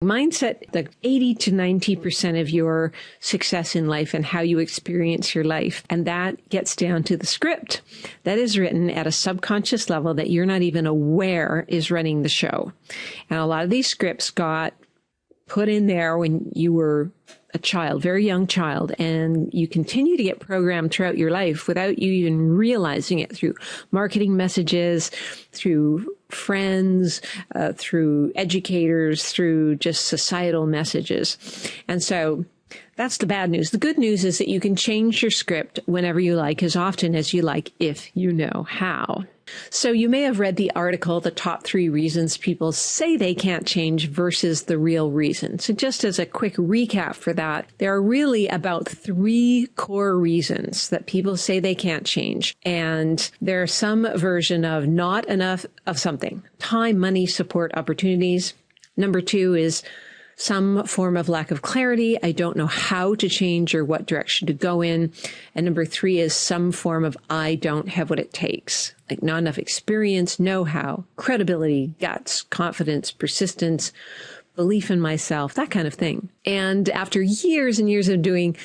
mindset, the 80 to 90% of your success in life and how you experience your life. And that gets down to the script that is written at a subconscious level that you're not even aware is running the show. And a lot of these scripts got put in there when you were a child, very young child, and you continue to get programmed throughout your life without you even realizing it through marketing messages, through friends, through educators, through just societal messages. And so that's the bad news. The good news is that you can change your script whenever you like, as often as you like, if you know how. So you may have read the article, The Top 3 Reasons People Say They Can't Change versus the Real Reason. So just as a quick recap for that, there are really about 3 core reasons that people say they can't change. And there's some version of not enough of something: time, money, support, opportunities. Number 2 is some form of lack of clarity. I don't know how to change or what direction to go in. And number 3 is some form of I don't have what it takes, like not enough experience, know-how, credibility, guts, confidence, persistence, belief in myself, that kind of thing. And after years and years of doing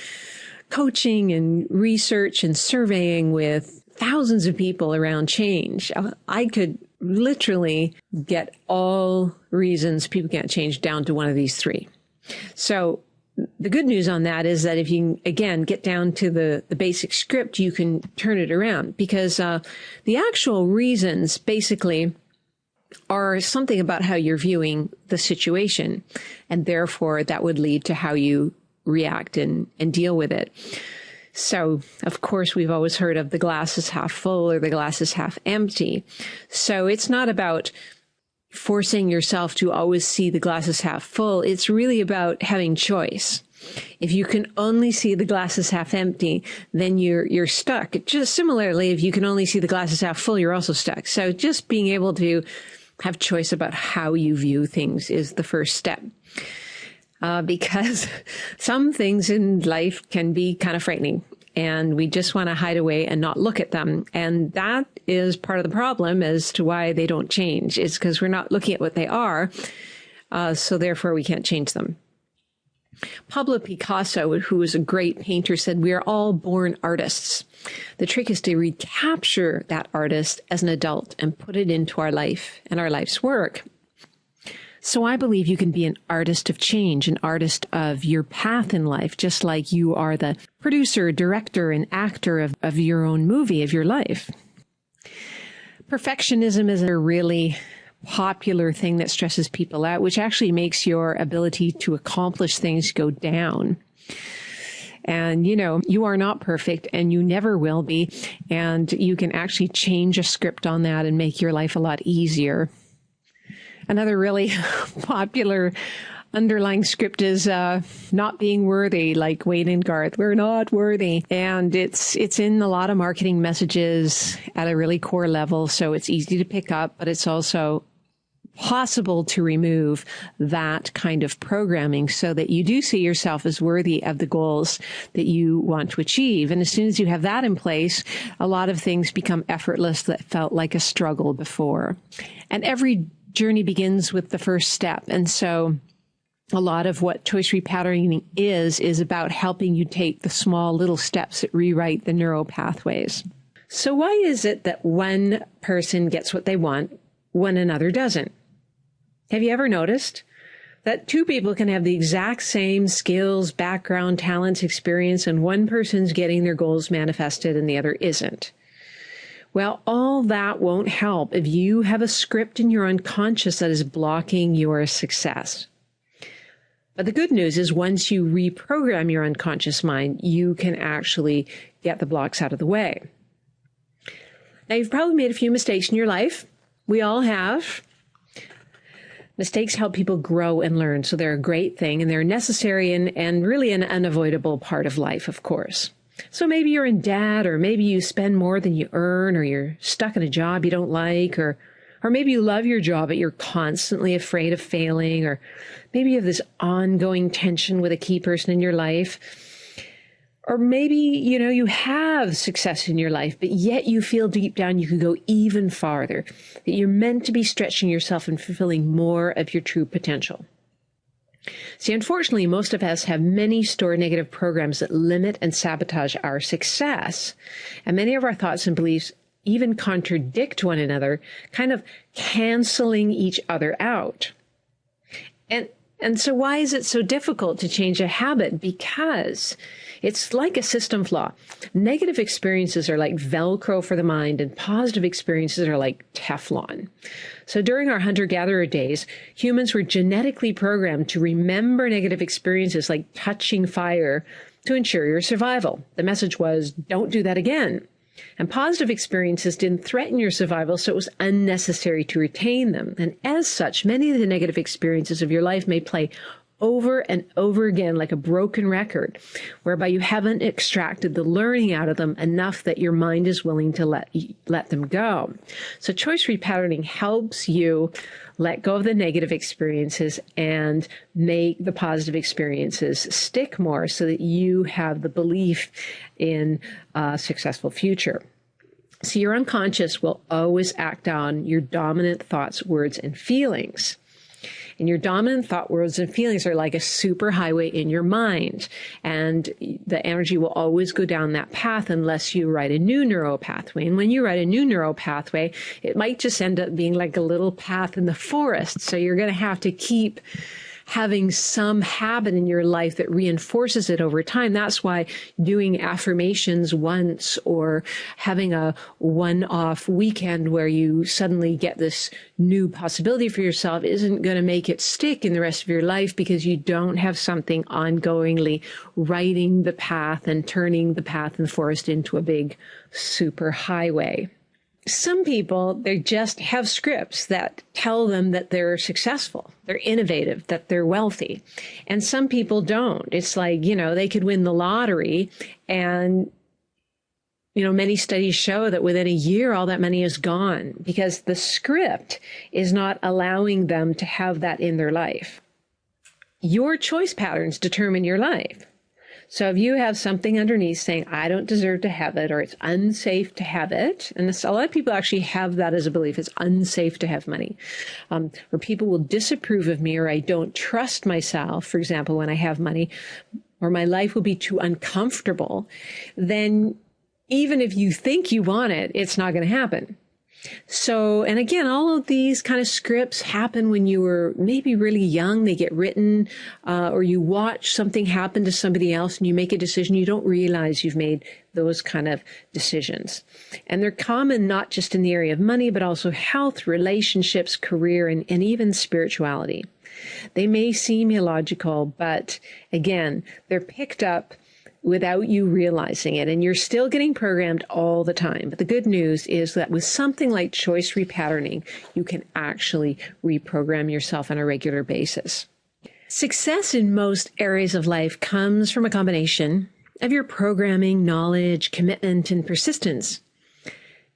coaching and research and surveying with thousands of people around change, I could literally get all reasons people can't change down to one of these 3. So the good news on that is that if you, again, get down to the basic script, you can turn it around, because the actual reasons basically are something about how you're viewing the situation, and therefore that would lead to how you react and deal with it. So, of course, we've always heard of the glass is half full or the glass is half empty. So it's not about forcing yourself to always see the glass is half full. It's really about having choice. If you can only see the glass is half empty, then you're stuck. Just similarly, if you can only see the glass is half full, you're also stuck. So just being able to have choice about how you view things is the first step. Because some things in life can be kind of frightening, and we just want to hide away and not look at them. And that is part of the problem as to why they don't change. It's because we're not looking at what they are, so therefore we can't change them. Pablo Picasso, who was a great painter, said, "We are all born artists. The trick is to recapture that artist as an adult and put it into our life and our life's work." So I believe you can be an artist of change, an artist of your path in life, just like you are the producer, director, and actor of your own movie, of your life. Perfectionism is a really popular thing that stresses people out, which actually makes your ability to accomplish things go down. And, you know, you are not perfect and you never will be. And you can actually change a script on that and make your life a lot easier. Another really popular underlying script is not being worthy, like Wayne and Garth. We're not worthy. And it's in a lot of marketing messages at a really core level, so it's easy to pick up, but it's also possible to remove that kind of programming so that you do see yourself as worthy of the goals that you want to achieve. And as soon as you have that in place, a lot of things become effortless that felt like a struggle before. And every journey begins with the first step. And so a lot of what choice repatterning is about helping you take the small little steps that rewrite the neural pathways. So why is it that one person gets what they want when another doesn't? Have you ever noticed that 2 people can have the exact same skills, background, talents, experience, and one person's getting their goals manifested and the other isn't? Well, all that won't help if you have a script in your unconscious that is blocking your success. But the good news is once you reprogram your unconscious mind, you can actually get the blocks out of the way. Now, you've probably made a few mistakes in your life. We all have. Mistakes help people grow and learn, so they're a great thing, and they're necessary and really an unavoidable part of life, of course. So maybe you're in debt, or maybe you spend more than you earn, or you're stuck in a job you don't like, or maybe you love your job, but you're constantly afraid of failing, or maybe you have this ongoing tension with a key person in your life. Or maybe, you have success in your life, but yet you feel deep down you could go even farther, that you're meant to be stretching yourself and fulfilling more of your true potential. See, unfortunately, most of us have many stored negative programs that limit and sabotage our success. And many of our thoughts and beliefs even contradict one another, kind of canceling each other out. And so why is it so difficult to change a habit? Because it's like a system flaw. Negative experiences are like Velcro for the mind, and positive experiences are like Teflon. So during our hunter-gatherer days, humans were genetically programmed to remember negative experiences like touching fire to ensure your survival. The message was, don't do that again. And positive experiences didn't threaten your survival, so it was unnecessary to retain them. And as such, many of the negative experiences of your life may play over and over again like a broken record, whereby you haven't extracted the learning out of them enough that your mind is willing to let them go. So choice repatterning helps you let go of the negative experiences and make the positive experiences stick more so that you have the belief in a successful future. So your unconscious will always act on your dominant thoughts, words, and feelings. And your dominant thought, words, and feelings are like a superhighway in your mind. And the energy will always go down that path unless you write a new neural pathway. And when you write a new neural pathway, it might just end up being like a little path in the forest. So you're going to have to keep having some habit in your life that reinforces it over time. That's why doing affirmations once or having a one-off weekend where you suddenly get this new possibility for yourself isn't going to make it stick in the rest of your life, because you don't have something ongoingly writing the path and turning the path in the forest into a big super highway. Some people, they just have scripts that tell them that they're successful, they're innovative, that they're wealthy. And some people don't. It's like, they could win the lottery and, many studies show that within a year, all that money is gone because the script is not allowing them to have that in their life. Your choice patterns determine your life. So if you have something underneath saying, I don't deserve to have it, or it's unsafe to have it, and a lot of people actually have that as a belief, it's unsafe to have money, or people will disapprove of me, or I don't trust myself, for example, when I have money, or my life will be too uncomfortable, then even if you think you want it, it's not going to happen. So, and again, all of these kind of scripts happen when you were maybe really young. They get written, or you watch something happen to somebody else and you make a decision. You don't realize you've made those kind of decisions. And they're common not just in the area of money, but also health, relationships, career, and even spirituality. They may seem illogical, but again, they're picked up without you realizing it, and you're still getting programmed all the time. But the good news is that with something like choice repatterning, you can actually reprogram yourself on a regular basis. Success in most areas of life comes from a combination of your programming, knowledge, commitment, and persistence.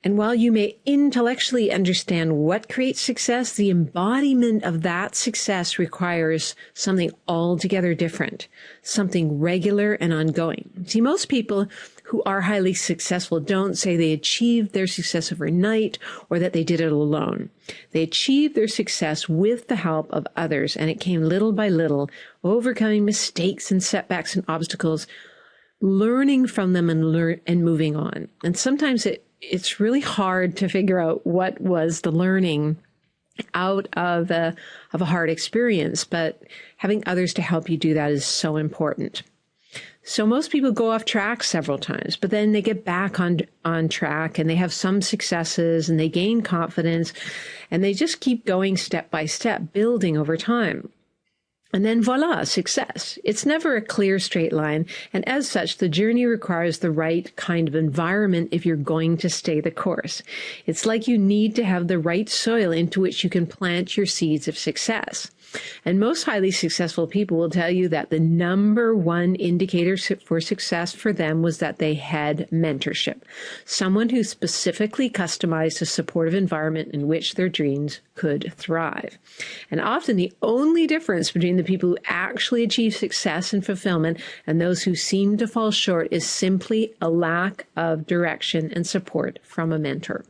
And while you may intellectually understand what creates success, the embodiment of that success requires something altogether different, something regular and ongoing. See, most people who are highly successful don't say they achieved their success overnight or that they did it alone. They achieved their success with the help of others, and it came little by little, overcoming mistakes and setbacks and obstacles, learning from them and moving on. And sometimes it's really hard to figure out what was the learning out of a hard experience, but having others to help you do that is so important. So most people go off track several times, but then they get back on track and they have some successes and they gain confidence and they just keep going step by step, building over time. And then voila, success. It's never a clear straight line. And as such, the journey requires the right kind of environment if you're going to stay the course. It's like you need to have the right soil into which you can plant your seeds of success. And most highly successful people will tell you that the number one indicator for success for them was that they had mentorship, someone who specifically customized a supportive environment in which their dreams could thrive. And often the only difference between the people who actually achieve success and fulfillment and those who seem to fall short is simply a lack of direction and support from a mentor.